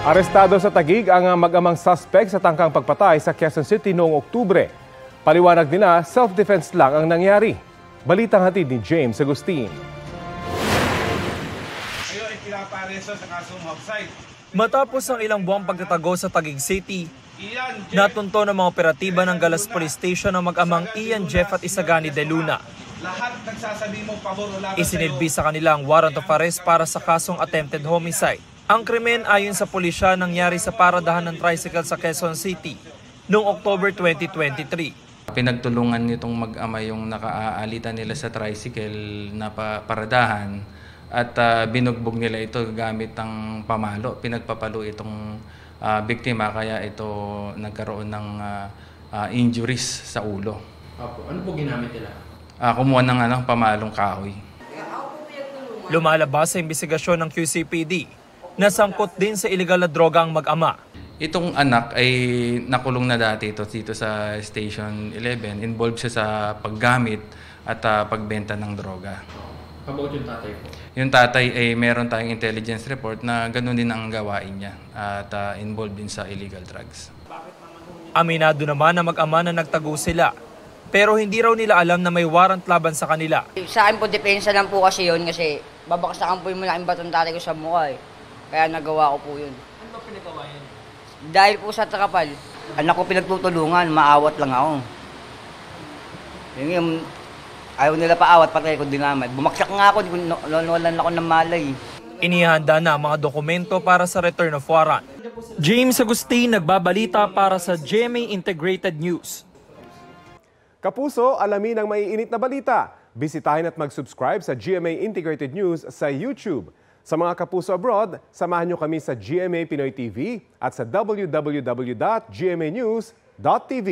Arestado sa Taguig ang mag-amang suspect sa tangkang pagpatay sa Quezon City noong Oktubre. Paliwanag nila, self-defense lang ang nangyari. Balitang hatid ni James Agustin. Matapos ang ilang buwang pagtatago sa Taguig City, natunto ng mga operatiba ng Galas Police Station ang mag-amang Ian Jeff at Isagani de Luna. Isinilbi sa kanila ang warrant of arrest para sa kasong attempted homicide. Ang krimen ayon sa pulisya nangyari sa paradahan ng tricycle sa Quezon City noong October 2023. Pinagtulungan nitong mag-ama yung nakaaalitan nila sa tricycle na paradahan at binugbog nila ito gamit ang pamalo. Pinagpapalo itong biktima kaya ito nagkaroon ng injuries sa ulo. Ano po ginamit nila? Kumuha ng pamalong kahoy. Lumalabas sa imbestigasyon ng QCPD na sangkot din sa iligal na droga ang mag-ama. Itong anak ay nakulong na dati dito sa Station 11. Involved siya sa paggamit at pagbenta ng droga. About yung tatay po? Yung tatay ay meron tayong intelligence report na ganoon din ang gawain niya at involved din sa illegal drugs. Aminado naman na mag-ama na nagtago sila. Pero hindi raw nila alam na may warrant laban sa kanila. Sa akin po, depensa lang po kasi yun kasi babaksakan po yung malaking batong tatay ko sa mukha eh. Kaya nagawa ko po yun. Ano ba pinagawa yan? Dahil po sa trapal, anak ko pinagtutulungan, maawat lang ako. Yung ayaw nila paawat, patay ko dinamay. Bumaksak nga ako, nawalan ako ng malay. Inihanda na ang mga dokumento para sa return of warrant. James Agustin, nagbabalita para sa GMA Integrated News. Kapuso, alamin ang maiinit na balita. Bisitahin at mag-subscribe sa GMA Integrated News sa YouTube. Sa mga kapuso abroad, samahan nyo kami sa GMA Pinoy TV at sa www.gmanews.tv.